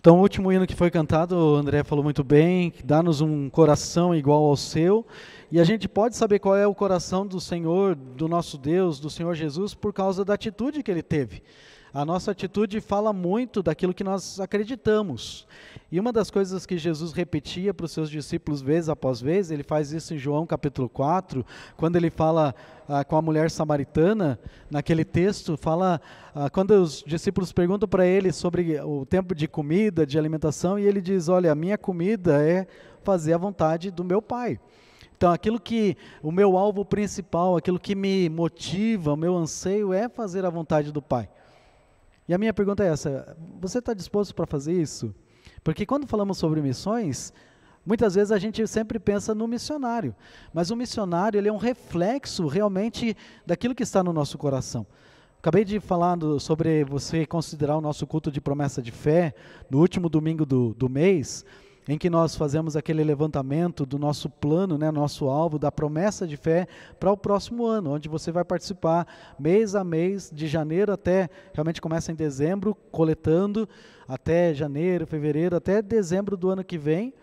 Então, o último hino que foi cantado, o André falou muito bem, dá-nos um coração igual ao seu, e a gente pode saber qual é o coração do Senhor, do nosso Deus, do Senhor Jesus, por causa da atitude que ele teve. A nossa atitude fala muito daquilo que nós acreditamos. E uma das coisas que Jesus repetia para os seus discípulos vez após vez, ele faz isso em João capítulo 4, quando ele fala com a mulher samaritana, naquele texto, fala, quando os discípulos perguntam para ele sobre o tempo de comida, de alimentação, e ele diz, olha, a minha comida é fazer a vontade do meu Pai. Então, aquilo que, o meu alvo principal, aquilo que me motiva, o meu anseio é fazer a vontade do Pai. E a minha pergunta é essa, você está disposto para fazer isso? Porque quando falamos sobre missões, muitas vezes a gente sempre pensa no missionário, mas o missionário ele é um reflexo realmente daquilo que está no nosso coração. Acabei de falar sobre você considerar o nosso culto de promessa de fé, no último domingo do mês, em que nós fazemos aquele levantamento do nosso plano, nosso alvo, da promessa de fé para o próximo ano, onde você vai participar mês a mês, de janeiro até, realmente começa em dezembro, coletando, até janeiro, fevereiro, até dezembro do ano que vem,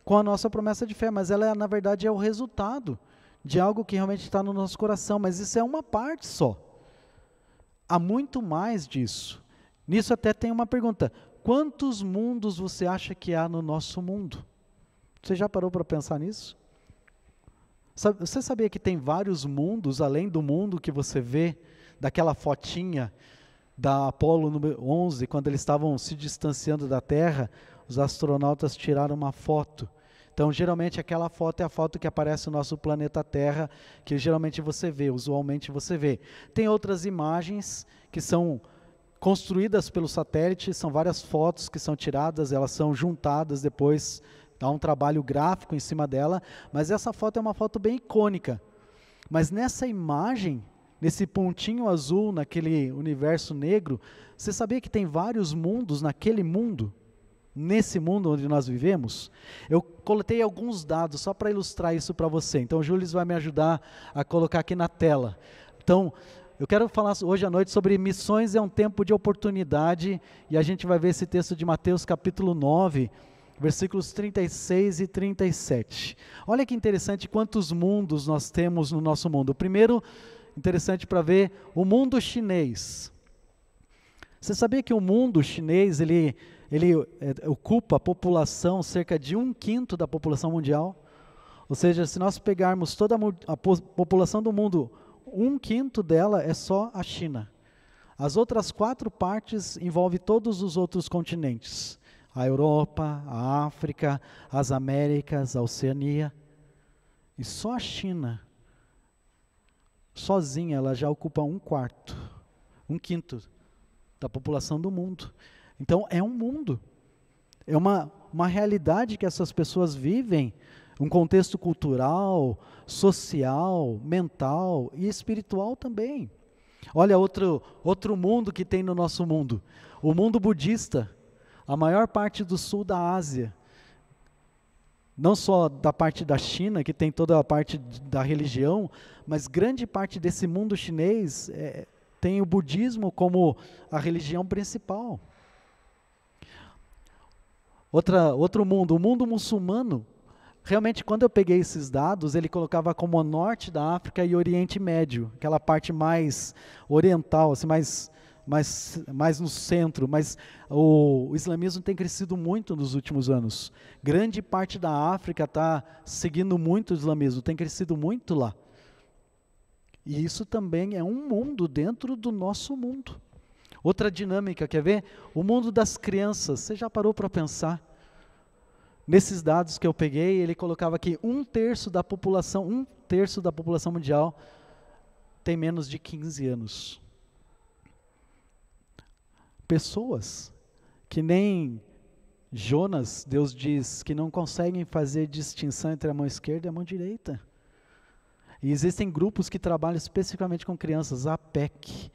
com a nossa promessa de fé, mas ela na verdade é o resultado de algo que realmente está no nosso coração, mas isso é uma parte só. Há muito mais disso. Nisso até tem uma pergunta, quantos mundos você acha que há no nosso mundo? Você já parou para pensar nisso? Você sabia que tem vários mundos, além do mundo que você vê, daquela fotinha da Apollo 11, quando eles estavam se distanciando da Terra, os astronautas tiraram uma foto. Então, geralmente, aquela foto é a foto que aparece no nosso planeta Terra, que geralmente você vê, usualmente você vê. Tem outras imagens que são construídas pelo satélite, são várias fotos que são tiradas, elas são juntadas depois, dá um trabalho gráfico em cima dela, mas essa foto é uma foto bem icônica. Mas nessa imagem, nesse pontinho azul, naquele universo negro, você sabia que tem vários mundos naquele mundo? Nesse mundo onde nós vivemos? Eu coletei alguns dados só para ilustrar isso para você, então o Júlio vai me ajudar a colocar aqui na tela. Então, eu quero falar hoje à noite sobre missões é um tempo de oportunidade, e a gente vai ver esse texto de Mateus capítulo 9, versículos 36 e 37. Olha que interessante quantos mundos nós temos no nosso mundo. O primeiro, interessante para ver, o mundo chinês. Você sabia que o mundo chinês, ele ocupa a população, cerca de 1/5 da população mundial? Ou seja, se nós pegarmos toda a população do mundo, 1/5 dela é só a China. As outras 4 partes envolvem todos os outros continentes. A Europa, a África, as Américas, a Oceania. E só a China, sozinha, ela já ocupa 1/4, 1/5 da população do mundo. Então é um mundo. É uma realidade que essas pessoas vivem, um contexto cultural, social, mental e espiritual também. Olha outro mundo que tem no nosso mundo, o mundo budista, a maior parte do sul da Ásia, não só da parte da China, que tem toda a parte da religião, mas grande parte desse mundo chinês tem o budismo como a religião principal. Outro mundo, o mundo muçulmano. Realmente, quando eu peguei esses dados, ele colocava como o norte da África e Oriente Médio, aquela parte mais oriental, assim, mais no centro, mas o islamismo tem crescido muito nos últimos anos. Grande parte da África está seguindo muito o islamismo, tem crescido muito lá. E isso também é um mundo dentro do nosso mundo. Outra dinâmica, quer ver? O mundo das crianças. Você já parou para pensar? Nesses dados que eu peguei, ele colocava que 1/3 da população mundial tem menos de 15 anos. Pessoas que nem Jonas, Deus diz, que não conseguem fazer distinção entre a mão esquerda e a mão direita. E existem grupos que trabalham especificamente com crianças, a APEC,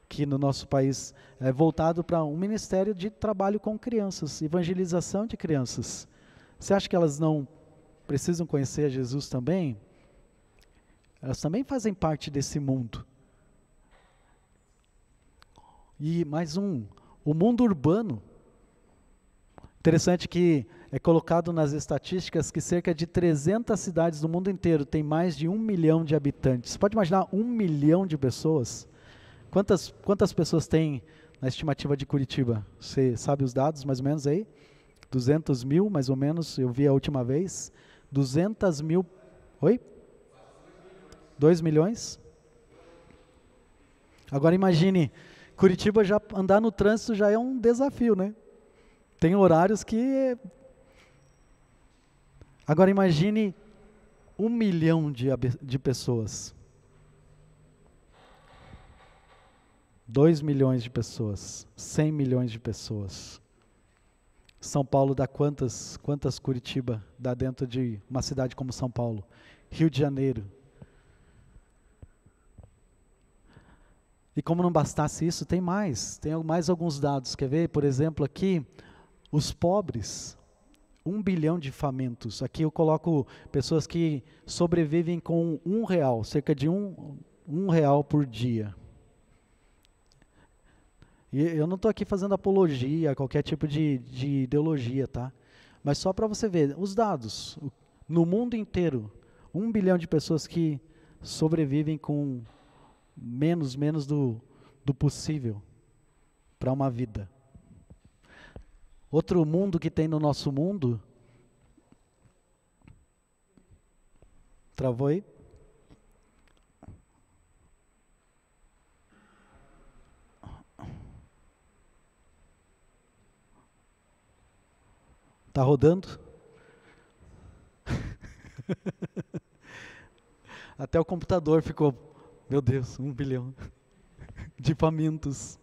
que no nosso país é voltado para um ministério de trabalho com crianças, evangelização de crianças. Você acha que elas não precisam conhecer a Jesus também? Elas também fazem parte desse mundo. E mais o mundo urbano. Interessante que é colocado nas estatísticas que cerca de 300 cidades do mundo inteiro têm mais de 1 milhão de habitantes. Você pode imaginar 1 milhão de pessoas? Quantas pessoas tem na estimativa de Curitiba? Você sabe os dados mais ou menos aí? 200 mil mais ou menos, eu vi a última vez. 200 mil... Oi? 2 milhões? Agora imagine, Curitiba já andar no trânsito já é um desafio, né? Tem horários que... Agora imagine 1 milhão de pessoas. 2 milhões de pessoas. 100 milhões de pessoas. São Paulo dá quantas Curitiba dá dentro de uma cidade como São Paulo? Rio de Janeiro. E como não bastasse isso, tem mais alguns dados. Quer ver? Por exemplo, aqui, os pobres, 1 bilhão de famintos. Aqui eu coloco pessoas que sobrevivem com R$1, cerca de um real por dia. E eu não estou aqui fazendo apologia a qualquer tipo de ideologia, tá? Mas só para você ver, os dados, no mundo inteiro, 1 bilhão de pessoas que sobrevivem com menos do possível para uma vida. Outro mundo que tem no nosso mundo, travou aí? Tá rodando? Até o computador ficou, meu Deus, 1 bilhão de famintos.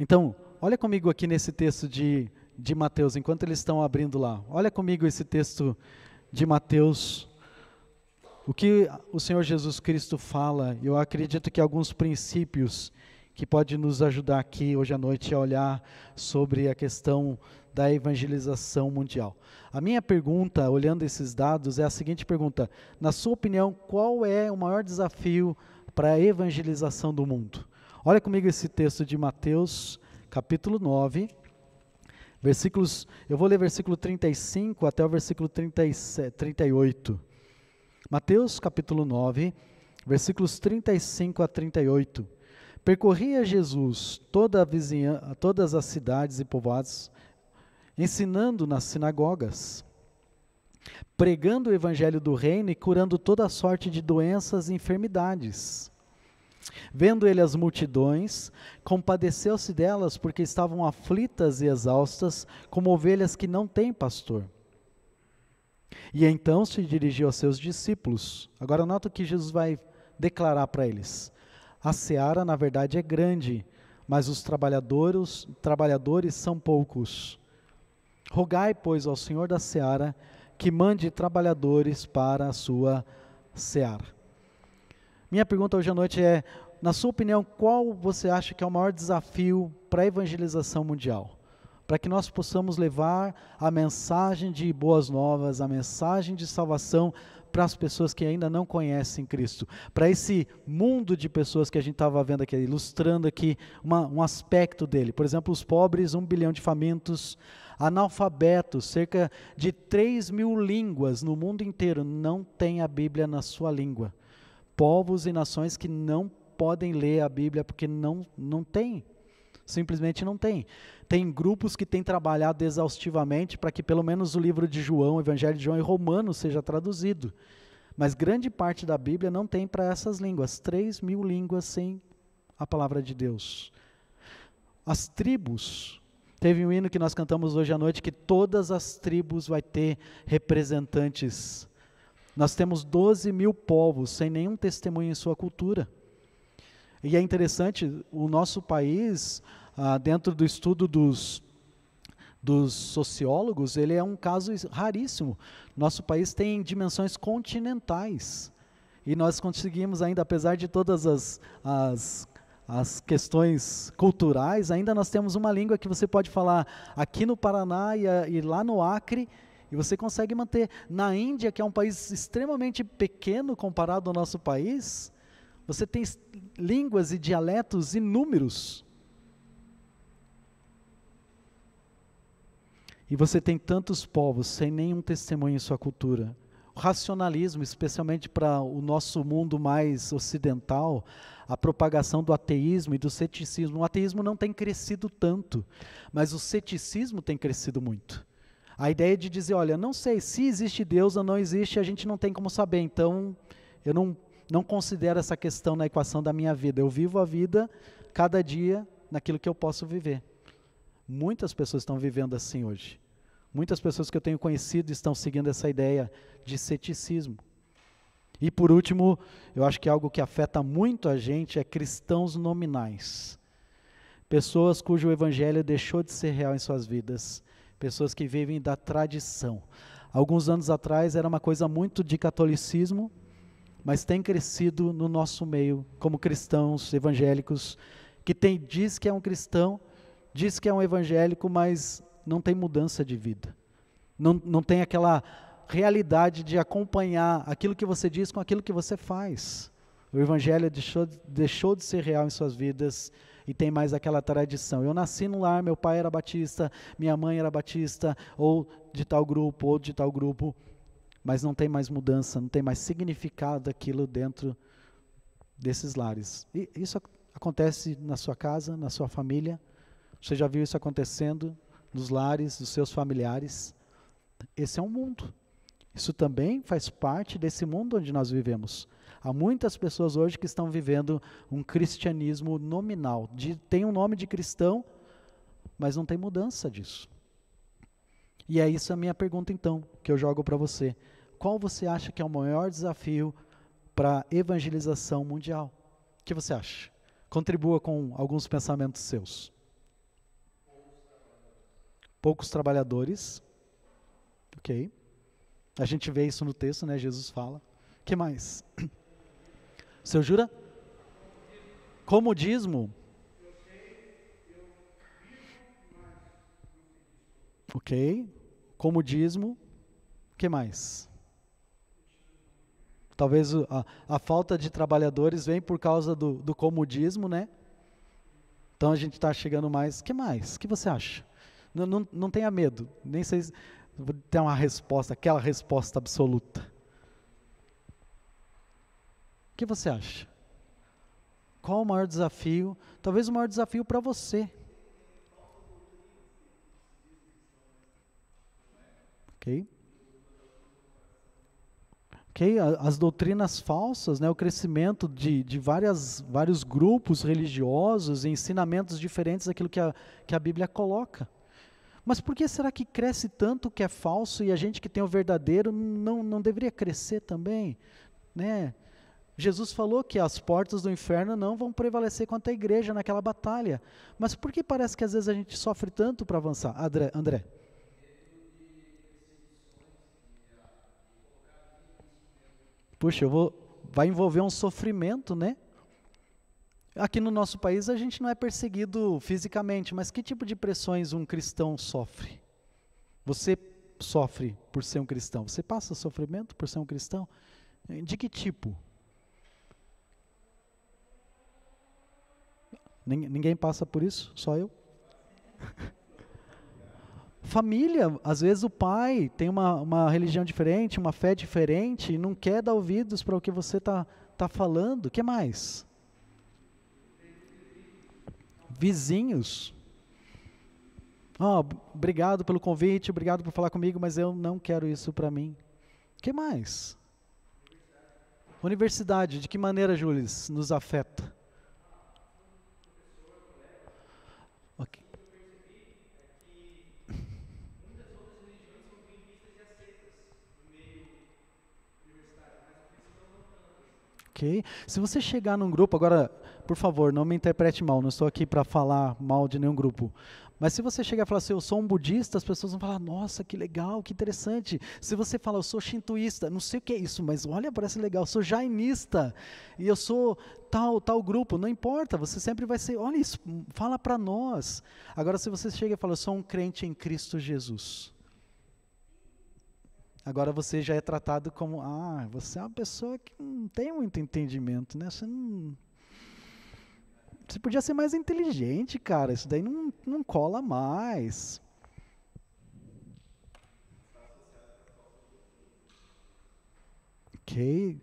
Então, olha comigo aqui nesse texto de Mateus, enquanto eles estão abrindo lá. Olha comigo esse texto de Mateus. O que o Senhor Jesus Cristo fala, eu acredito que alguns princípios que pode nos ajudar aqui hoje à noite a olhar sobre a questão da evangelização mundial. A minha pergunta, olhando esses dados, é a seguinte pergunta: na sua opinião, qual é o maior desafio para a evangelização do mundo? Olha comigo esse texto de Mateus, capítulo 9, versículos, eu vou ler versículo 35 até o versículo 38. Mateus, capítulo 9, versículos 35 a 38. Percorria Jesus todas as cidades e povoados, ensinando nas sinagogas, pregando o evangelho do reino e curando toda sorte de doenças e enfermidades. Vendo ele as multidões, compadeceu-se delas, porque estavam aflitas e exaustas, como ovelhas que não têm pastor. E então se dirigiu aos seus discípulos. Agora nota o que Jesus vai declarar para eles. A seara, na verdade, é grande, mas os trabalhadores são poucos. Rogai, pois, ao Senhor da seara, que mande trabalhadores para a sua seara. Minha pergunta hoje à noite é, na sua opinião, qual você acha que é o maior desafio para a evangelização mundial? Para que nós possamos levar a mensagem de boas novas, a mensagem de salvação para as pessoas que ainda não conhecem Cristo. Para esse mundo de pessoas que a gente estava vendo aqui, ilustrando aqui um aspecto dele. Por exemplo, os pobres, 1 bilhão de famintos, analfabetos, cerca de 3 mil línguas no mundo inteiro não tem a Bíblia na sua língua. Povos e nações que não podem ler a Bíblia porque não tem, simplesmente não tem. Tem grupos que têm trabalhado exaustivamente para que pelo menos o livro de João, o Evangelho de João e Romanos seja traduzido. Mas grande parte da Bíblia não tem para essas línguas, 3 mil línguas sem a palavra de Deus. As tribos, teve um hino que nós cantamos hoje à noite, que todas as tribos vai ter representantes. Nós temos 12 mil povos sem nenhum testemunho em sua cultura. E é interessante, o nosso país, dentro do estudo dos sociólogos, ele é um caso raríssimo. Nosso país tem dimensões continentais. E nós conseguimos ainda, apesar de todas as questões culturais, ainda nós temos uma língua que você pode falar aqui no Paraná e lá no Acre, e você consegue manter. Na Índia, que é um país extremamente pequeno comparado ao nosso país, Você tem línguas e dialetos inúmeros. E você tem tantos povos sem nenhum testemunho em sua cultura. O racionalismo, especialmente para o nosso mundo mais ocidental, a propagação do ateísmo e do ceticismo. O ateísmo não tem crescido tanto, mas o ceticismo tem crescido muito. A ideia de dizer, olha, não sei se existe Deus ou não existe, a gente não tem como saber, então eu não considero essa questão na equação da minha vida. Eu vivo a vida, cada dia, naquilo que eu posso viver. Muitas pessoas estão vivendo assim hoje. Muitas pessoas que eu tenho conhecido estão seguindo essa ideia de ceticismo. E por último, eu acho que algo que afeta muito a gente é cristãos nominais. Pessoas cujo evangelho deixou de ser real em suas vidas. Pessoas que vivem da tradição. Alguns anos atrás era uma coisa muito de catolicismo, mas tem crescido no nosso meio, como cristãos evangélicos, que diz que é um cristão, diz que é um evangélico, mas não tem mudança de vida. Não tem aquela realidade de acompanhar aquilo que você diz com aquilo que você faz. O evangelho deixou de ser real em suas vidas e tem mais aquela tradição. Eu nasci num lar, meu pai era batista, minha mãe era batista, ou de tal grupo, mas não tem mais mudança, não tem mais significado daquilo dentro desses lares. E isso acontece na sua casa, na sua família. Você já viu isso acontecendo nos lares dos seus familiares? Esse é um mundo. Isso também faz parte desse mundo onde nós vivemos. Há muitas pessoas hoje que estão vivendo um cristianismo nominal. Tem um nome de cristão, mas não tem mudança disso. E é isso a minha pergunta então, que eu jogo para você. Qual você acha que é o maior desafio para a evangelização mundial? O que você acha? Contribua com alguns pensamentos seus. Poucos trabalhadores. Ok. A gente vê isso no texto, né? Jesus fala. O que mais? O senhor jura? Comodismo. Ok. Comodismo. O que mais? Talvez a falta de trabalhadores vem por causa do comodismo, né? Então a gente está chegando mais. O que mais? O que você acha? Não tenha medo. Nem sei se vou ter uma resposta, aquela resposta absoluta. O que você acha? Qual o maior desafio? Talvez o maior desafio para você. Ok? As doutrinas falsas, né? O crescimento de vários grupos religiosos, ensinamentos diferentes daquilo que a Bíblia coloca. Mas por que será que cresce tanto o que é falso e a gente que tem o verdadeiro não deveria crescer também? Né? Jesus falou que as portas do inferno não vão prevalecer contra a igreja naquela batalha. Mas por que parece que às vezes a gente sofre tanto para avançar? André. Puxa, vai envolver um sofrimento, né? Aqui no nosso país a gente não é perseguido fisicamente, mas que tipo de pressões um cristão sofre? Você sofre por ser um cristão? Você passa sofrimento por ser um cristão? De que tipo? Ninguém passa por isso? Só eu? Família, às vezes o pai tem uma religião diferente, uma fé diferente, e não quer dar ouvidos para o que você tá falando. O que mais? Vizinhos. Obrigado pelo convite, obrigado por falar comigo, mas eu não quero isso para mim. O que mais? Universidade, de que maneira, Júlio, nos afeta? Okay. Ok? Se você chegar num grupo, agora, por favor, não me interprete mal, não estou aqui para falar mal de nenhum grupo. Mas se você chegar e falar assim, eu sou um budista, as pessoas vão falar, nossa, que legal, que interessante. Se você falar, eu sou shintoísta, não sei o que é isso, mas olha, parece legal, eu sou jainista, e eu sou tal grupo, não importa, você sempre vai ser, olha isso, fala para nós. Agora, se você chega e fala, eu sou um crente em Cristo Jesus. agora você já é tratado como, você é uma pessoa que não tem muito entendimento, né? Você podia ser mais inteligente, cara, isso daí não cola mais. Ok.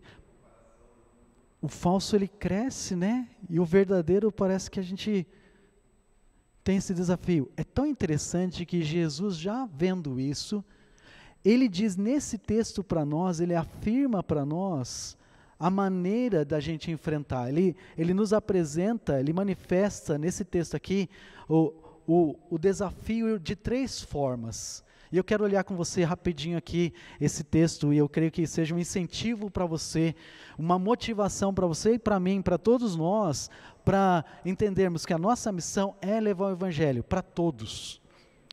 O falso ele cresce, né? E o verdadeiro parece que a gente tem esse desafio. É tão interessante que Jesus, já vendo isso, ele diz nesse texto para nós, ele afirma para nós a maneira da gente enfrentar. Ele nos apresenta, ele manifesta nesse texto aqui o desafio de 3 formas. E eu quero olhar com você rapidinho aqui esse texto, e eu creio que seja um incentivo para você, uma motivação para você e para mim, para todos nós, para entendermos que a nossa missão é levar o Evangelho para todos.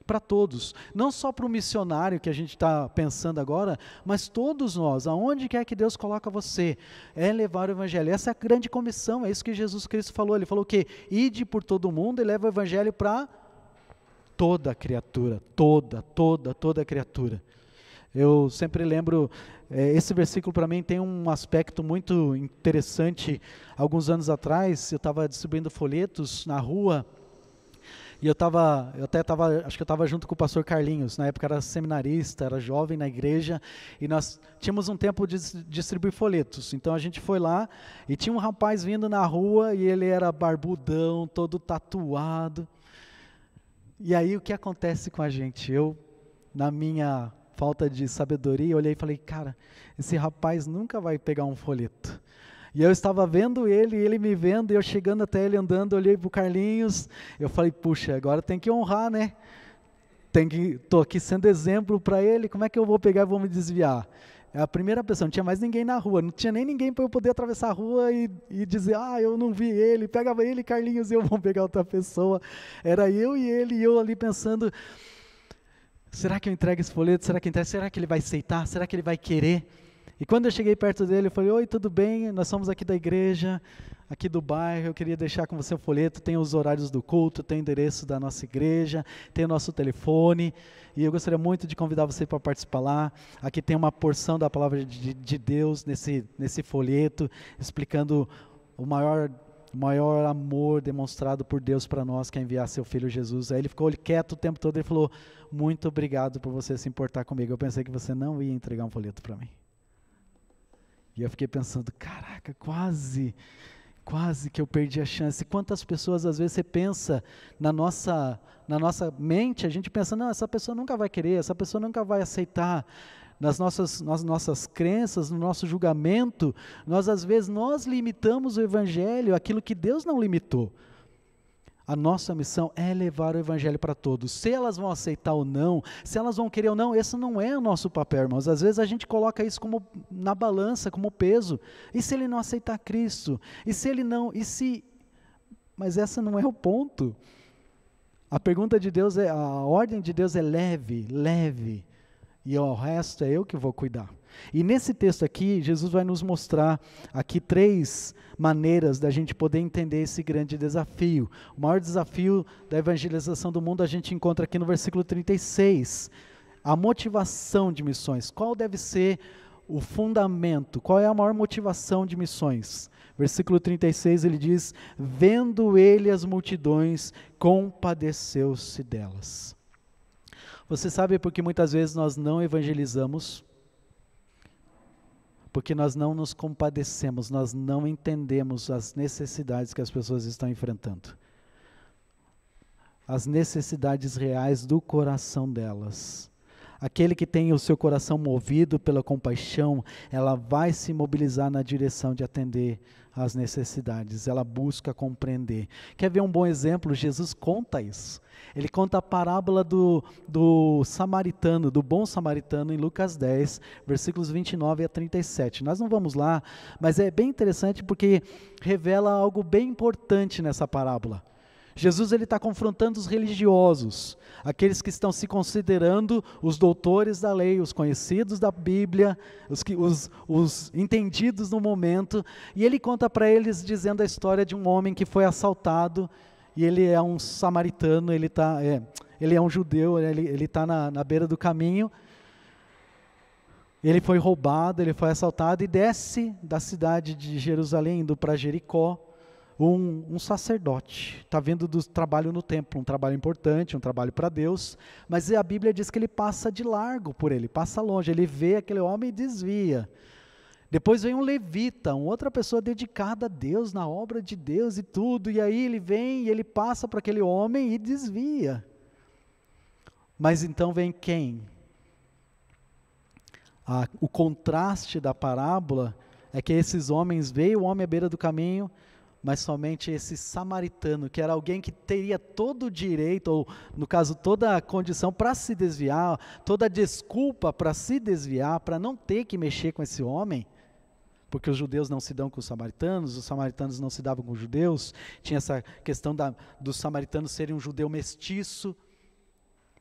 Para todos, não só para o missionário que a gente está pensando agora, mas todos nós, aonde quer que Deus coloca você, é levar o Evangelho. Essa é a grande comissão, é isso que Jesus Cristo falou. Ele falou que ide por todo mundo e leva o Evangelho para toda criatura, toda criatura. Eu sempre lembro, esse versículo para mim tem um aspecto muito interessante. Alguns anos atrás, eu estava distribuindo folhetos na rua, e acho que eu estava junto com o pastor Carlinhos, na época era seminarista, era jovem na igreja, e nós tínhamos um tempo de distribuir folhetos. Então a gente foi lá, e tinha um rapaz vindo na rua, e ele era barbudão, todo tatuado. E aí o que acontece com a gente? Eu, na minha falta de sabedoria, olhei e falei, cara, esse rapaz nunca vai pegar um folheto. E eu estava vendo ele me vendo, e eu chegando até ele andando, olhei para o Carlinhos, eu falei, puxa, agora tem que honrar, né? Estou aqui sendo exemplo para ele, como é que eu vou pegar e vou me desviar? É a primeira pessoa, não tinha mais ninguém na rua, não tinha nem ninguém para eu poder atravessar a rua e dizer, eu não vi ele, pega ele, Carlinhos, e eu vou pegar outra pessoa. Era eu e ele, e eu ali pensando, será que eu entrego esse folheto? Será que ele vai aceitar? Será que ele vai querer? E quando eu cheguei perto dele, eu falei, oi, tudo bem? Nós somos aqui da igreja, aqui do bairro, eu queria deixar com você o folheto, tem os horários do culto, tem o endereço da nossa igreja, tem o nosso telefone, e eu gostaria muito de convidar você para participar lá. Aqui tem uma porção da palavra de Deus nesse folheto, explicando o maior amor demonstrado por Deus para nós, que é enviar seu Filho Jesus. Aí ele ficou quieto o tempo todo e falou, muito obrigado por você se importar comigo, eu pensei que você não ia entregar um folheto para mim. E eu fiquei pensando, caraca, quase que eu perdi a chance. Quantas pessoas, às vezes, você pensa na nossa mente, a gente pensa, não, essa pessoa nunca vai querer, essa pessoa nunca vai aceitar. Nas nossas crenças, no nosso julgamento, às vezes, nós limitamos o Evangelho, aquilo que Deus não limitou. A nossa missão é levar o Evangelho para todos. Se elas vão aceitar ou não, se elas vão querer ou não, esse não é o nosso papel, irmãos. Às vezes a gente coloca isso como na balança, como peso. E se ele não aceitar Cristo? E se ele não? Mas essa não é o ponto. A pergunta de Deus a ordem de Deus é leve. E o resto é eu que vou cuidar. E nesse texto aqui, Jesus vai nos mostrar aqui 3 maneiras da gente poder entender esse grande desafio. O maior desafio da evangelização do mundo a gente encontra aqui no versículo 36. A motivação de missões. Qual deve ser o fundamento? Qual é a maior motivação de missões? Versículo 36 ele diz, vendo ele as multidões, compadeceu-se delas. Você sabe por que muitas vezes nós não evangelizamos? Porque nós não nos compadecemos, nós não entendemos as necessidades que as pessoas estão enfrentando. As necessidades reais do coração delas. Aquele que tem o seu coração movido pela compaixão, ela vai se mobilizar na direção de atender às necessidades, ela busca compreender. Quer ver um bom exemplo? Jesus conta isso. Ele conta a parábola do samaritano, do bom samaritano, em Lucas 10, versículos 29 a 37. Nós não vamos lá, mas é bem interessante porque revela algo bem importante nessa parábola. Jesus está confrontando os religiosos, aqueles que estão se considerando os doutores da lei, os conhecidos da Bíblia, os entendidos no momento, e ele conta para eles dizendo a história de um homem que foi assaltado, e ele é um samaritano, ele é um judeu, ele está na beira do caminho, Ele foi roubado, ele foi assaltado e desce da cidade de Jerusalém, indo para Jericó, um sacerdote. Está vindo do trabalho no templo, um trabalho importante, um trabalho para Deus, mas a Bíblia diz que ele passa de largo por ele, passa longe, ele vê aquele homem e desvia. Depois vem um levita, uma outra pessoa dedicada a Deus, na obra de Deus e tudo, e aí ele vem e ele passa para aquele homem e desvia. Mas então vem quem? O contraste da parábola é que esses homens, veio o homem à beira do caminho, mas somente esse samaritano, que era alguém que teria todo o direito, ou no caso toda a condição para se desviar, toda a desculpa para se desviar, para não ter que mexer com esse homem, porque os judeus não se dão com os samaritanos não se davam com os judeus, tinha essa questão dos samaritanos serem um judeu mestiço,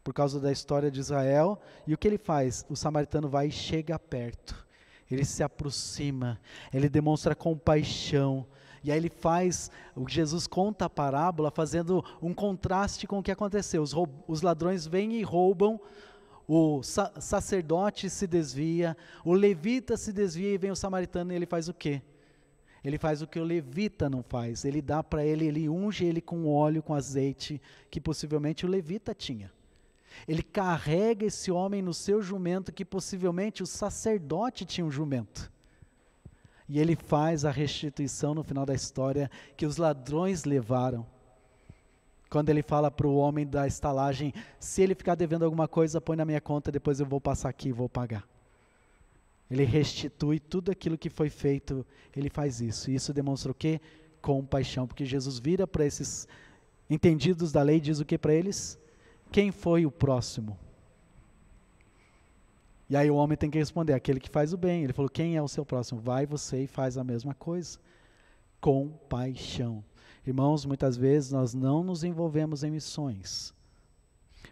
por causa da história de Israel, e o que ele faz? O samaritano vai e chega perto, ele se aproxima, ele demonstra compaixão, e aí Jesus conta a parábola fazendo um contraste com o que aconteceu. Os ladrões vêm e roubam, o sacerdote se desvia, o levita se desvia e vem o samaritano e ele faz o quê? Ele faz o que o levita não faz, ele dá para ele, ele unge ele com óleo, com azeite, que possivelmente o levita tinha. Ele carrega esse homem no seu jumento, que possivelmente o sacerdote tinha um jumento. E ele faz a restituição no final da história que os ladrões levaram. Quando ele fala para o homem da estalagem, se ele ficar devendo alguma coisa, põe na minha conta, depois eu vou passar aqui e vou pagar. Ele restitui tudo aquilo que foi feito, ele faz isso. E isso demonstra o quê? Compaixão, porque Jesus vira para esses entendidos da lei e diz o que para eles? Quem foi o próximo? E aí o homem tem que responder, aquele que faz o bem. Ele falou, quem é o seu próximo? Vai você e faz a mesma coisa. Compaixão. Irmãos, muitas vezes nós não nos envolvemos em missões,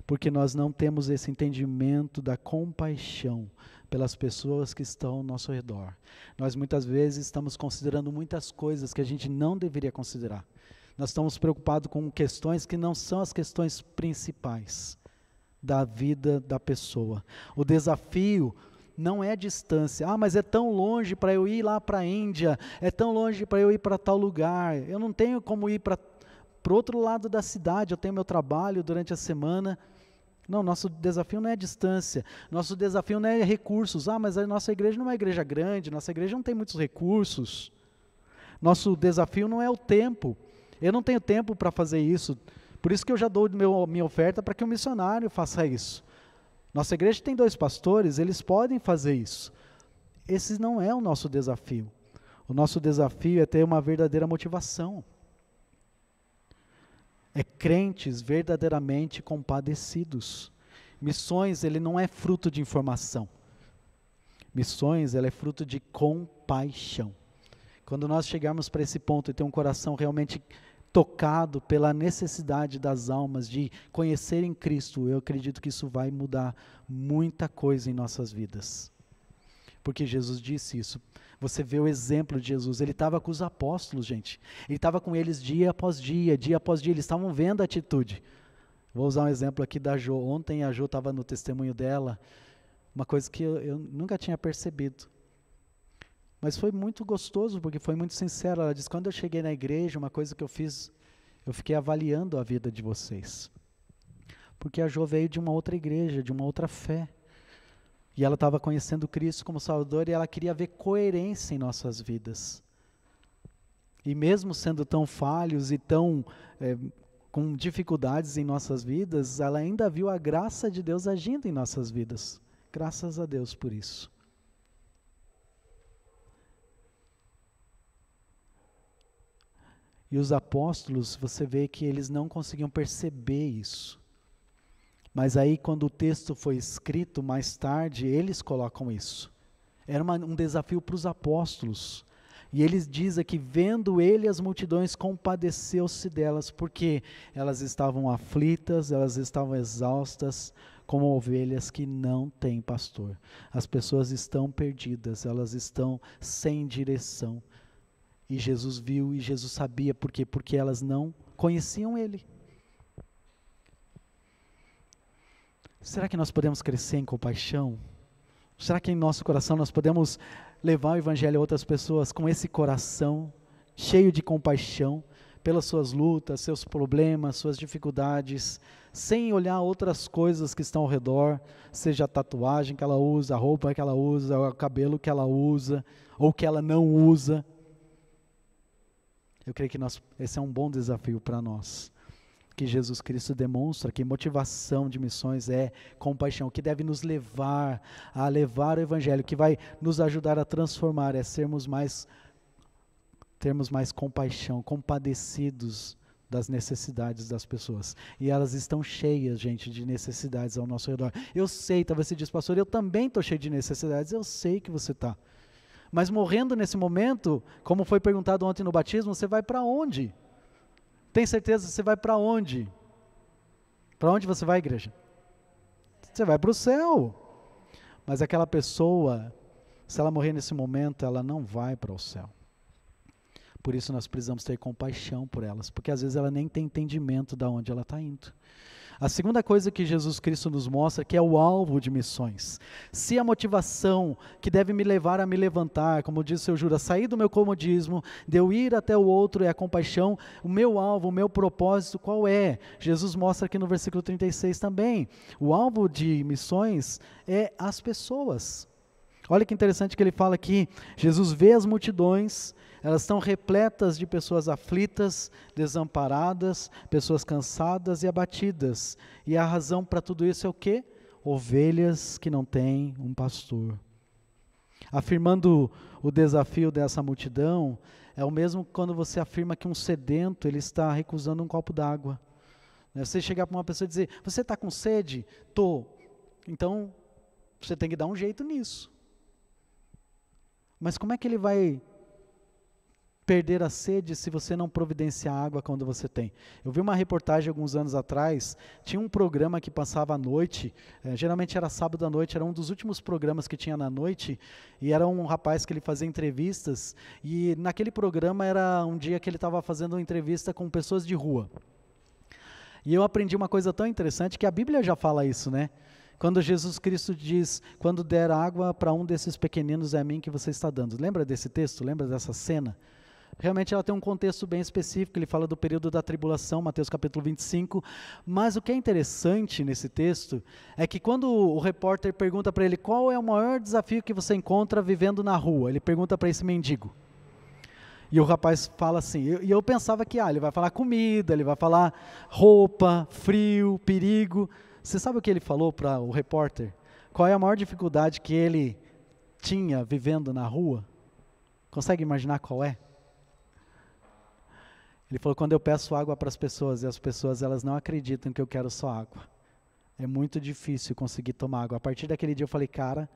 porque nós não temos esse entendimento da compaixão pelas pessoas que estão ao nosso redor. Nós muitas vezes estamos considerando muitas coisas que a gente não deveria considerar. Nós estamos preocupados com questões que não são as questões principais da vida da pessoa. O desafio não é distância. Mas é tão longe para eu ir lá para a Índia, é tão longe para eu ir para tal lugar, eu não tenho como ir para o outro lado da cidade, eu tenho meu trabalho durante a semana. Não, nosso desafio não é distância, nosso desafio não é recursos. Mas a nossa igreja não é uma igreja grande, nossa igreja não tem muitos recursos. Nosso desafio não é o tempo. Eu não tenho tempo para fazer isso, por isso que eu já dou minha oferta para que o missionário faça isso. Nossa igreja tem 2 pastores, eles podem fazer isso. Esse não é o nosso desafio. O nosso desafio é ter uma verdadeira motivação. É crentes verdadeiramente compadecidos. Missões, ele não é fruto de informação. Missões, ela é fruto de compaixão. Quando nós chegarmos para esse ponto e ter um coração realmente tocado pela necessidade das almas de conhecerem Cristo, eu acredito que isso vai mudar muita coisa em nossas vidas. Porque Jesus disse isso. Você vê o exemplo de Jesus, ele estava com os apóstolos, gente. Ele estava com eles dia após dia, eles estavam vendo a atitude. Vou usar um exemplo aqui da Jo. Ontem a Jo estava no testemunho dela, uma coisa que eu nunca tinha percebido. Mas foi muito gostoso, porque foi muito sincero. Ela disse, quando eu cheguei na igreja, uma coisa que eu fiz, eu fiquei avaliando a vida de vocês. Porque a Jo veio de uma outra igreja, de uma outra fé. E ela estava conhecendo Cristo como Salvador e ela queria ver coerência em nossas vidas. E mesmo sendo tão falhos e tão com dificuldades em nossas vidas, ela ainda viu a graça de Deus agindo em nossas vidas. Graças a Deus por isso. E os apóstolos, você vê que eles não conseguiam perceber isso. Mas aí quando o texto foi escrito mais tarde, eles colocam isso. Era um desafio para os apóstolos. E eles dizem que vendo ele as multidões compadeceu-se delas, porque elas estavam aflitas, elas estavam exaustas, como ovelhas que não têm pastor. As pessoas estão perdidas, elas estão sem direção. E Jesus viu e Jesus sabia por quê? Porque elas não conheciam ele. Será que nós podemos crescer em compaixão? Será que em nosso coração nós podemos levar o evangelho a outras pessoas com esse coração cheio de compaixão pelas suas lutas, seus problemas, suas dificuldades, sem olhar outras coisas que estão ao redor, seja a tatuagem que ela usa, a roupa que ela usa, o cabelo que ela usa, ou que ela não usa? Eu creio que esse é um bom desafio para nós, que Jesus Cristo demonstra que motivação de missões é compaixão, o que deve nos levar a levar o evangelho, que vai nos ajudar a transformar, é termos mais compaixão, compadecidos das necessidades das pessoas. E elas estão cheias, gente, de necessidades ao nosso redor. Eu sei, talvez você diz, pastor, eu também estou cheio de necessidades. Eu sei que você está. Mas morrendo nesse momento, como foi perguntado ontem no batismo, você vai para onde? Tem certeza que você vai para onde? Para onde você vai, igreja? Você vai para o céu. Mas aquela pessoa, se ela morrer nesse momento, ela não vai para o céu. Por isso nós precisamos ter compaixão por elas, porque às vezes ela nem tem entendimento de onde ela está indo. A segunda coisa que Jesus Cristo nos mostra, que é o alvo de missões. Se a motivação que deve me levar a me levantar, como diz o seu Judas, sair do meu comodismo, de eu ir até o outro é a compaixão, o meu alvo, o meu propósito, qual é? Jesus mostra aqui no versículo 36 também. O alvo de missões é as pessoas. Olha que interessante que ele fala aqui, Jesus vê as multidões, elas estão repletas de pessoas aflitas, desamparadas, pessoas cansadas e abatidas. E a razão para tudo isso é o quê? Ovelhas que não têm um pastor. Afirmando o desafio dessa multidão, é o mesmo quando você afirma que um sedento ele está recusando um copo d'água. Você chegar para uma pessoa e dizer, você está com sede? Estou. Então, você tem que dar um jeito nisso. Mas como é que ele vai perder a sede se você não providenciar água quando você tem? Eu vi uma reportagem alguns anos atrás, tinha um programa que passava à noite, geralmente era sábado à noite, era um dos últimos programas que tinha na noite, e era um rapaz que ele fazia entrevistas, e naquele programa era um dia que ele estava fazendo uma entrevista com pessoas de rua. E eu aprendi uma coisa tão interessante, que a Bíblia já fala isso, né? Quando Jesus Cristo diz, quando der água para um desses pequeninos é a mim que você está dando. Lembra desse texto? Lembra dessa cena? Realmente ela tem um contexto bem específico, ele fala do período da tribulação, Mateus capítulo 25, mas o que é interessante nesse texto, é que quando o repórter pergunta para ele, qual é o maior desafio que você encontra vivendo na rua? Ele pergunta para esse mendigo, e o rapaz fala assim, e eu pensava que ele vai falar comida, ele vai falar roupa, frio, perigo. Você sabe o que ele falou para o repórter? Qual é a maior dificuldade que ele tinha vivendo na rua? Consegue imaginar qual é? Ele falou, quando eu peço água para as pessoas, e as pessoas elas não acreditam que eu quero só água. É muito difícil conseguir tomar água. A partir daquele dia eu falei, cara,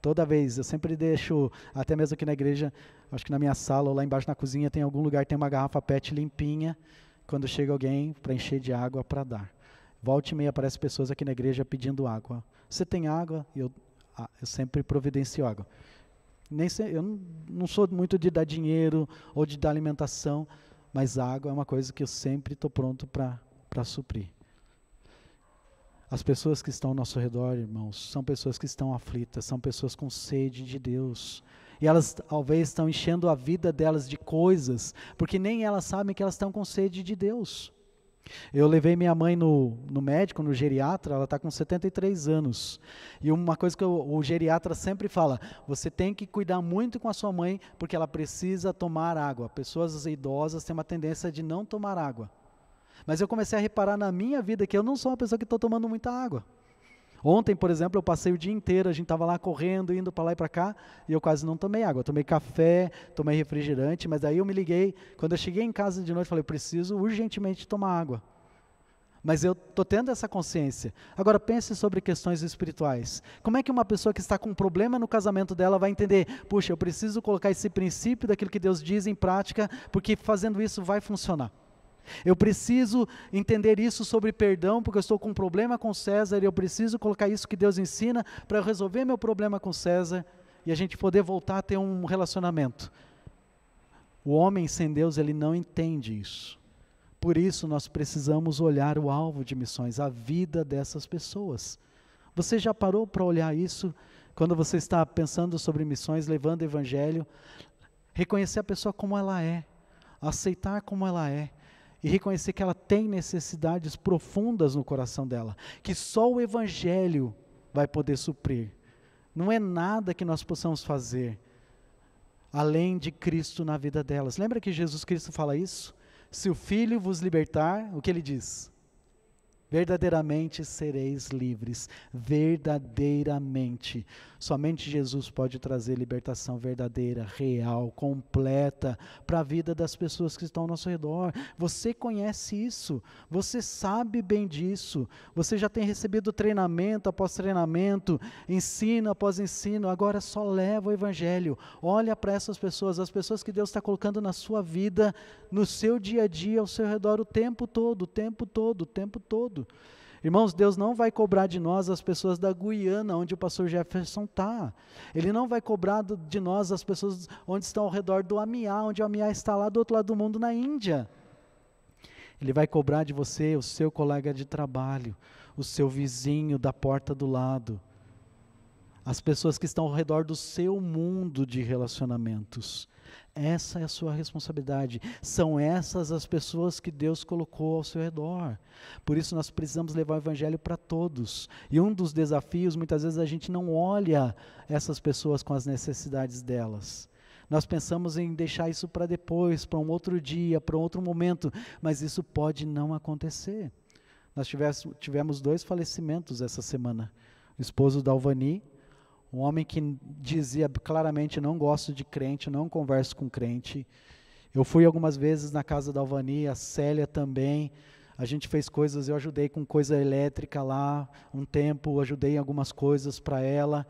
toda vez, eu sempre deixo, até mesmo aqui na igreja, acho que na minha sala ou lá embaixo na cozinha, tem algum lugar, tem uma garrafa PET limpinha, quando chega alguém para encher de água para dar. Volta e meia aparecem pessoas aqui na igreja pedindo água. Você tem água? Eu sempre providencio água. Eu não sou muito de dar dinheiro ou de dar alimentação, mas água é uma coisa que eu sempre estou pronto para suprir. As pessoas que estão ao nosso redor, irmãos, são pessoas que estão aflitas, são pessoas com sede de Deus. E elas talvez estão enchendo a vida delas de coisas, porque nem elas sabem que elas estão com sede de Deus. Eu levei minha mãe no médico, no geriatra, ela está com 73 anos. E uma coisa que o geriatra sempre fala, você tem que cuidar muito com a sua mãe, porque ela precisa tomar água. Pessoas idosas têm uma tendência de não tomar água. Mas eu comecei a reparar na minha vida que eu não sou uma pessoa que estou tomando muita água. Ontem, por exemplo, eu passei o dia inteiro, a gente estava lá correndo, indo para lá e para cá, e eu quase não tomei água. Eu tomei café, tomei refrigerante, mas aí eu me liguei, quando eu cheguei em casa de noite, falei, eu preciso urgentemente tomar água. Mas eu estou tendo essa consciência. Agora pense sobre questões espirituais. Como é que uma pessoa que está com um problema no casamento dela vai entender, puxa, eu preciso colocar esse princípio daquilo que Deus diz em prática, porque fazendo isso vai funcionar. Eu preciso entender isso sobre perdão, porque eu estou com um problema com César, e eu preciso colocar isso que Deus ensina para eu resolver meu problema com César, e a gente poder voltar a ter um relacionamento. O homem sem Deus, ele não entende isso. Por isso nós precisamos olhar o alvo de missões, a vida dessas pessoas. Você já parou para olhar isso? quando você está pensando sobre missões, levando o evangelho, reconhecer a pessoa como ela é, aceitar como ela é, e reconhecer que ela tem necessidades profundas no coração dela, que só o evangelho vai poder suprir. Não é nada que nós possamos fazer além de Cristo na vida delas. Lembra que Jesus Cristo fala isso? Se o Filho vos libertar, o que ele diz? Verdadeiramente sereis livres, verdadeiramente. Somente Jesus pode trazer libertação verdadeira, real, completa para a vida das pessoas que estão ao nosso redor. Você conhece isso, você sabe bem disso, você já tem recebido treinamento após treinamento, ensino após ensino, agora só leva o evangelho. Olha para essas pessoas, as pessoas que Deus está colocando na sua vida, no seu dia a dia, ao seu redor o tempo todo, o tempo todo, o tempo todo. Irmãos, Deus não vai cobrar de nós as pessoas da Guiana, onde o pastor Jefferson está. Ele não vai cobrar de nós as pessoas onde estão ao redor do Amiá, onde o Amiá está lá do outro lado do mundo, na Índia. Ele vai cobrar de você, o seu colega de trabalho, o seu vizinho da porta do lado, as pessoas que estão ao redor do seu mundo de relacionamentos. Essa é a sua responsabilidade. São essas as pessoas que Deus colocou ao seu redor. Por isso nós precisamos levar o evangelho para todos. E um dos desafios, muitas vezes a gente não olha essas pessoas com as necessidades delas. Nós pensamos em deixar isso para depois, para um outro dia, para um outro momento, mas isso pode não acontecer. Nós tivemos 2 falecimentos essa semana. O esposo da Alvani, um homem que dizia claramente, não gosto de crente, não converso com crente. Eu fui algumas vezes na casa da Alvani, a Célia também. A gente fez coisas, eu ajudei com coisa elétrica lá, um tempo, ajudei em algumas coisas para ela,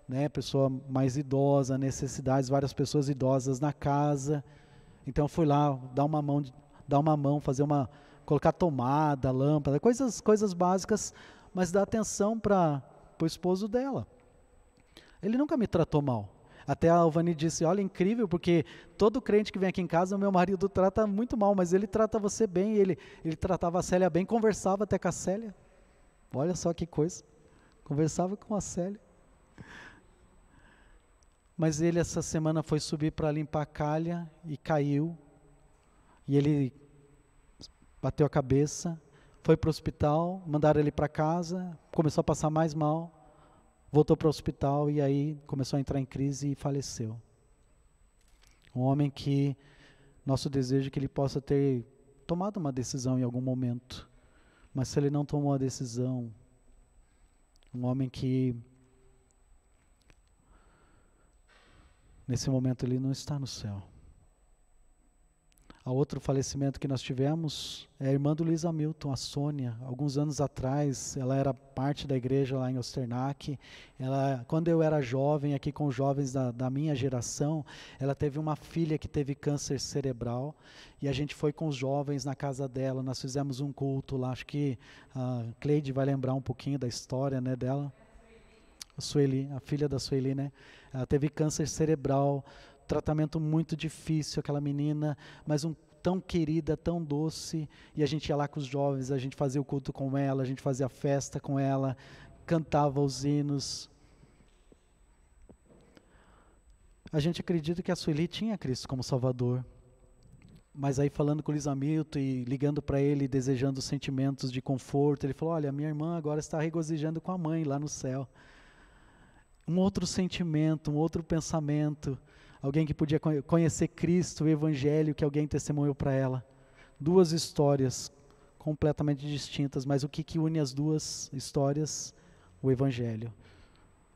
né, pessoa mais idosa, necessidades, várias pessoas idosas na casa. Então eu fui lá, dar uma mão, colocar tomada, lâmpada, coisas básicas, mas dar atenção para o esposo dela. Ele nunca me tratou mal. Até a Alvani disse, olha, incrível, porque todo crente que vem aqui em casa, o meu marido trata muito mal, mas ele trata você bem, ele tratava a Célia bem, conversava até com a Célia. Olha só que coisa, conversava com a Célia. Mas ele essa semana foi subir para limpar a calha e caiu, e ele bateu a cabeça, foi para o hospital, mandaram ele para casa, começou a passar mais mal, voltou para o hospital e aí começou a entrar em crise e faleceu. Um homem que, nosso desejo é que ele possa ter tomado uma decisão em algum momento, mas se ele não tomou a decisão, um homem que, nesse momento ele não está no céu. A outro falecimento que nós tivemos é a irmã do Luiz Hamilton, a Sônia. Alguns anos atrás, ela era parte da igreja lá em Osternac. Quando eu era jovem, aqui com os jovens da minha geração, ela teve uma filha que teve câncer cerebral. E a gente foi com os jovens na casa dela, nós fizemos um culto lá. Acho que a Cleide vai lembrar um pouquinho da história, né, dela. A Sueli, a filha da Sueli, né? Ela teve câncer cerebral. Tratamento muito difícil, aquela menina, mas tão querida, tão doce, e a gente ia lá com os jovens, a gente fazia o culto com ela, a gente fazia a festa com ela, cantava os hinos. A gente acredita que a Sueli tinha Cristo como Salvador, mas aí falando com o Luiz Hamilton e ligando para ele, desejando sentimentos de conforto, ele falou, olha, minha irmã agora está regozijando com a mãe lá no céu. Um outro sentimento, um outro pensamento, alguém que podia conhecer Cristo, o Evangelho que alguém testemunhou para ela. 2 histórias completamente distintas, mas o que une as 2 histórias? O Evangelho.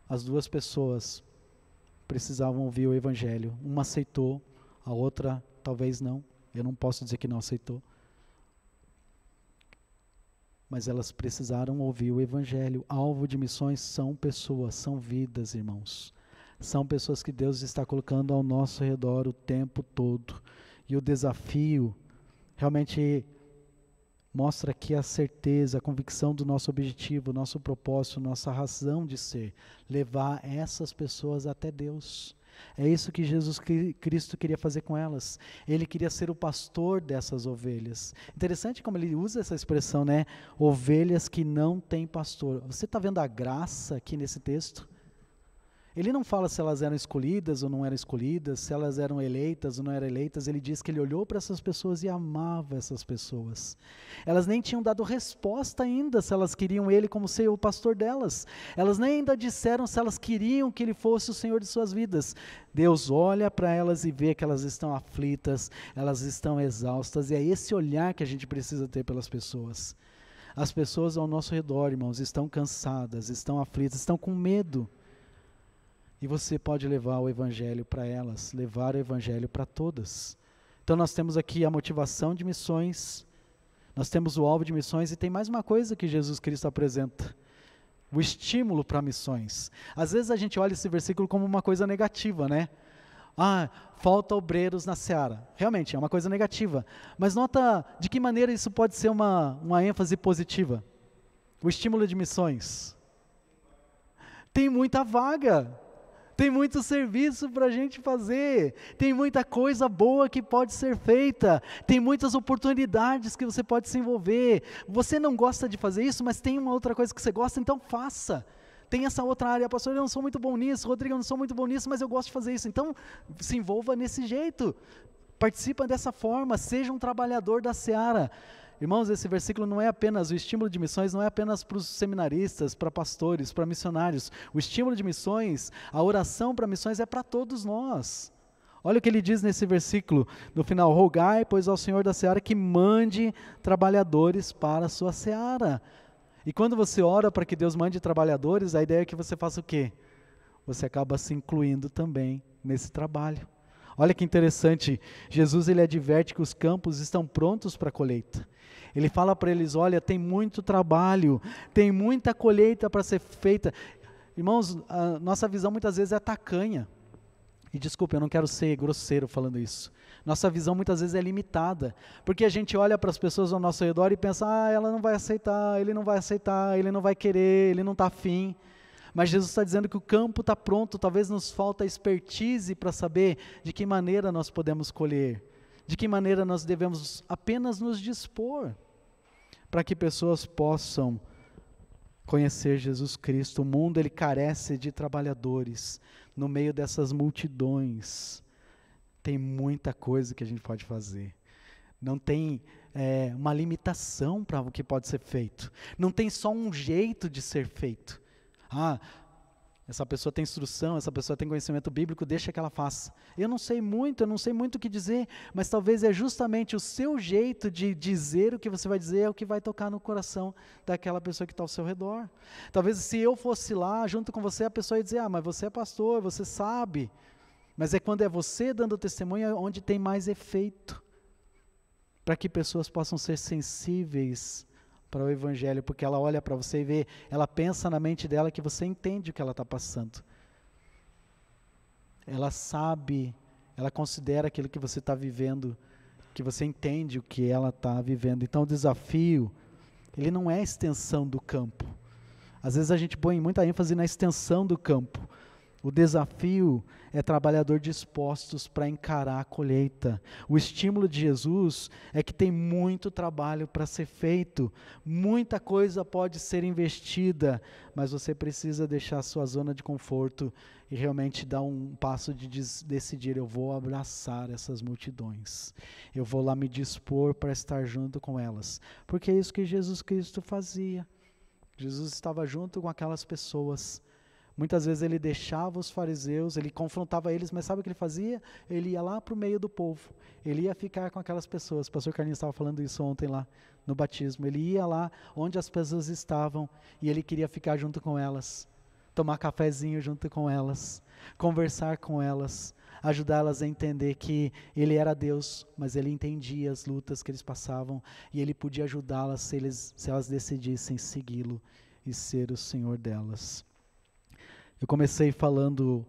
As 2 pessoas precisavam ouvir o Evangelho. Uma aceitou, a outra talvez não. Eu não posso dizer que não aceitou. Mas elas precisaram ouvir o Evangelho. Alvo de missões são pessoas, são vidas, irmãos. São pessoas que Deus está colocando ao nosso redor o tempo todo. E o desafio realmente mostra aqui a certeza, a convicção do nosso objetivo, nosso propósito, nossa razão de ser. Levar essas pessoas até Deus. É isso que Jesus Cristo queria fazer com elas. Ele queria ser o pastor dessas ovelhas. Interessante como ele usa essa expressão, né? Ovelhas que não têm pastor. Você está vendo a graça aqui nesse texto? Ele não fala se elas eram escolhidas ou não eram escolhidas, se elas eram eleitas ou não eram eleitas. Ele diz que ele olhou para essas pessoas e amava essas pessoas. Elas nem tinham dado resposta ainda se elas queriam ele como ser o pastor delas. Elas nem ainda disseram se elas queriam que ele fosse o Senhor de suas vidas. Deus olha para elas e vê que elas estão aflitas, elas estão exaustas, e é esse olhar que a gente precisa ter pelas pessoas. As pessoas ao nosso redor, irmãos, estão cansadas, estão aflitas, estão com medo. E você pode levar o evangelho para elas, levar o evangelho para todas. Então nós temos aqui a motivação de missões, nós temos o alvo de missões, e tem mais uma coisa que Jesus Cristo apresenta: o estímulo para missões. Às vezes a gente olha esse versículo como uma coisa negativa, né? Falta obreiros na seara. Realmente, é uma coisa negativa. Mas nota de que maneira isso pode ser uma ênfase positiva. O estímulo de missões. Tem muita vaga. Tem muito serviço para a gente fazer, tem muita coisa boa que pode ser feita, tem muitas oportunidades que você pode se envolver. Você não gosta de fazer isso, mas tem uma outra coisa que você gosta, então faça. Tem essa outra área, pastor, eu não sou muito bom nisso, Rodrigo, eu não sou muito bom nisso, mas eu gosto de fazer isso. Então, se envolva nesse jeito, participa dessa forma, seja um trabalhador da seara. Irmãos, esse versículo não é apenas, o estímulo de missões não é apenas para os seminaristas, para pastores, para missionários. O estímulo de missões, a oração para missões é para todos nós. Olha o que ele diz nesse versículo, no final: rogai, pois, ao Senhor da seara que mande trabalhadores para a sua seara. E quando você ora para que Deus mande trabalhadores, a ideia é que você faça o quê? Você acaba se incluindo também nesse trabalho. Olha que interessante, Jesus ele adverte que os campos estão prontos para a colheita. Ele fala para eles: olha, tem muito trabalho, tem muita colheita para ser feita. Irmãos, a nossa visão muitas vezes é tacanha. E desculpa, eu não quero ser grosseiro falando isso. Nossa visão muitas vezes é limitada, porque a gente olha para as pessoas ao nosso redor e pensa: ela não vai aceitar, ele não vai aceitar, ele não vai querer, ele não está afim. Mas Jesus está dizendo que o campo está pronto, talvez nos falta expertise para saber de que maneira nós podemos colher, de que maneira nós devemos apenas nos dispor, para que pessoas possam conhecer Jesus Cristo. O mundo ele carece de trabalhadores, no meio dessas multidões, tem muita coisa que a gente pode fazer. Não tem uma limitação para o que pode ser feito, não tem só um jeito de ser feito. Essa pessoa tem instrução, essa pessoa tem conhecimento bíblico, deixa que ela faça. Eu não sei muito o que dizer, mas talvez é justamente o seu jeito de dizer o que você vai dizer é o que vai tocar no coração daquela pessoa que está ao seu redor. Talvez se eu fosse lá junto com você, a pessoa ia dizer: mas você é pastor, você sabe. Mas é quando é você dando testemunho onde tem mais efeito, para que pessoas possam ser sensíveis para o evangelho, porque ela olha para você e vê, ela pensa na mente dela que você entende o que ela está passando. Ela sabe, ela considera aquilo que você está vivendo, que você entende o que ela está vivendo. Então o desafio, ele não é a extensão do campo. Às vezes a gente põe muita ênfase na extensão do campo. O desafio é trabalhadores dispostos para encarar a colheita. O estímulo de Jesus é que tem muito trabalho para ser feito, muita coisa pode ser investida, mas você precisa deixar a sua zona de conforto e realmente dar um passo de decidir: eu vou abraçar essas multidões, eu vou lá me dispor para estar junto com elas, porque é isso que Jesus Cristo fazia. Jesus estava junto com aquelas pessoas. Muitas vezes ele deixava os fariseus, ele confrontava eles, mas sabe o que ele fazia? Ele ia lá para o meio do povo, ele ia ficar com aquelas pessoas. O pastor Carlinhos estava falando isso ontem lá no batismo. Ele ia lá onde as pessoas estavam e ele queria ficar junto com elas, tomar cafezinho junto com elas, conversar com elas, ajudá-las a entender que ele era Deus, mas ele entendia as lutas que eles passavam e ele podia ajudá-las se elas decidissem segui-lo e ser o Senhor delas. Eu comecei falando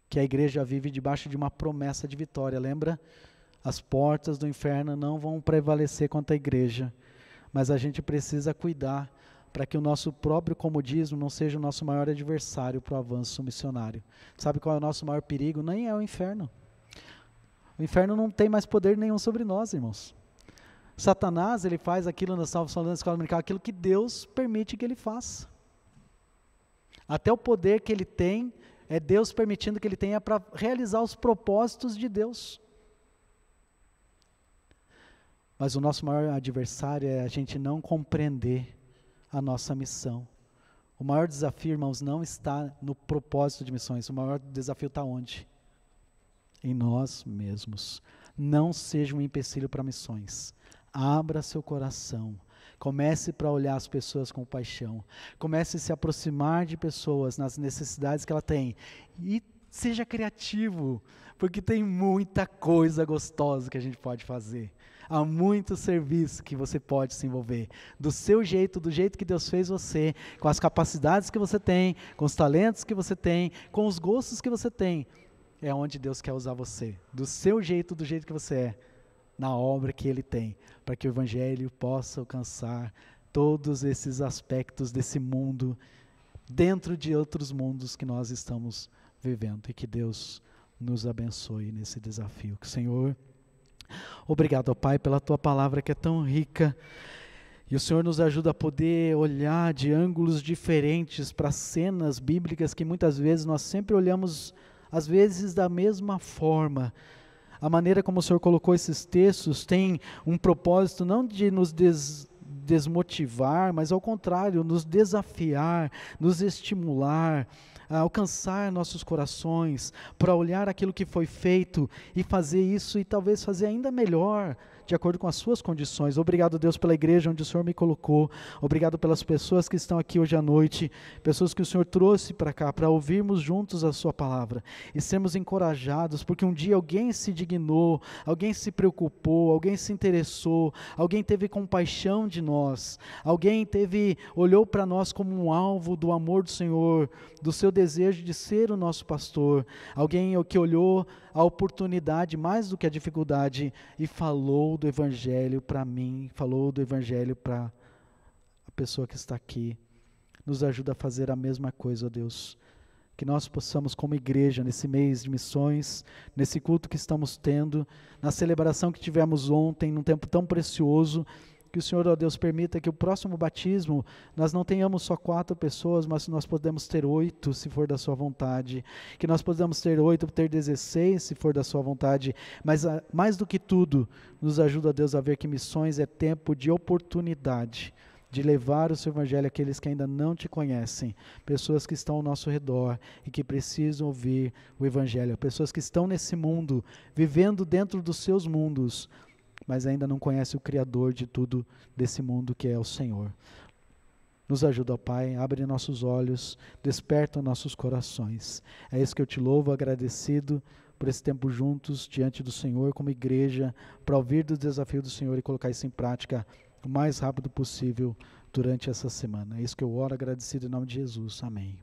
que a igreja vive debaixo de uma promessa de vitória, lembra? As portas do inferno não vão prevalecer contra a igreja, mas a gente precisa cuidar para que o nosso próprio comodismo não seja o nosso maior adversário para o avanço missionário. Sabe qual é o nosso maior perigo? Nem é o inferno. O inferno não tem mais poder nenhum sobre nós, irmãos. Satanás, ele faz aquilo, nós estávamos falando na escola dominical, aquilo que Deus permite que ele faça. Até o poder que ele tem, é Deus permitindo que ele tenha para realizar os propósitos de Deus. Mas o nosso maior adversário é a gente não compreender a nossa missão. O maior desafio, irmãos, não está no propósito de missões. O maior desafio está onde? Em nós mesmos. Não seja um empecilho para missões. Abra seu coração. Comece para olhar as pessoas com paixão. Comece a se aproximar de pessoas nas necessidades que ela tem. E seja criativo, porque tem muita coisa gostosa que a gente pode fazer. Há muito serviço que você pode se envolver. Do seu jeito, do jeito que Deus fez você, com as capacidades que você tem, com os talentos que você tem, com os gostos que você tem. É onde Deus quer usar você. Do seu jeito, do jeito que você é. Na obra que Ele tem. Para que o Evangelho possa alcançar todos esses aspectos desse mundo, dentro de outros mundos que nós estamos vivendo. E que Deus nos abençoe nesse desafio. Que o Senhor... Obrigado, ó Pai, pela Tua palavra que é tão rica, e o Senhor nos ajuda a poder olhar de ângulos diferentes para cenas bíblicas que muitas vezes nós sempre olhamos, às vezes da mesma forma. A maneira como o Senhor colocou esses textos tem um propósito não de nos desmotivar, mas ao contrário, nos desafiar, nos estimular, a alcançar nossos corações, para olhar aquilo que foi feito e fazer isso e talvez fazer ainda melhor, de acordo com as suas condições. Obrigado, Deus, pela igreja onde o Senhor me colocou. Obrigado pelas pessoas que estão aqui hoje à noite, pessoas que o Senhor trouxe para cá, para ouvirmos juntos a sua palavra e sermos encorajados, porque um dia alguém se dignou, alguém se preocupou, alguém se interessou, alguém teve compaixão de nós, alguém olhou para nós como um alvo do amor do Senhor, do seu desejo de ser o nosso pastor, alguém que olhou a oportunidade mais do que a dificuldade e falou do Evangelho para mim, falou do Evangelho para a pessoa que está aqui. Nos ajuda a fazer a mesma coisa, ó Deus. Que nós possamos, como igreja, nesse mês de missões, nesse culto que estamos tendo, na celebração que tivemos ontem, num tempo tão precioso, que o Senhor, ó Deus, permita que o próximo batismo, nós não tenhamos só 4 pessoas, mas nós podemos ter 8, se for da sua vontade. Que nós podemos ter 8, ter 16, se for da sua vontade. Mas, mais do que tudo, nos ajuda, ó Deus, a ver que missões é tempo de oportunidade, de levar o seu Evangelho àqueles que ainda não te conhecem, pessoas que estão ao nosso redor e que precisam ouvir o Evangelho, pessoas que estão nesse mundo, vivendo dentro dos seus mundos, mas ainda não conhece o Criador de tudo desse mundo, que é o Senhor. Nos ajuda, ó Pai, abre nossos olhos, desperta nossos corações. É isso que eu te louvo, agradecido por esse tempo juntos, diante do Senhor, como igreja, para ouvir do desafio do Senhor e colocar isso em prática o mais rápido possível durante essa semana. É isso que eu oro, agradecido em nome de Jesus. Amém.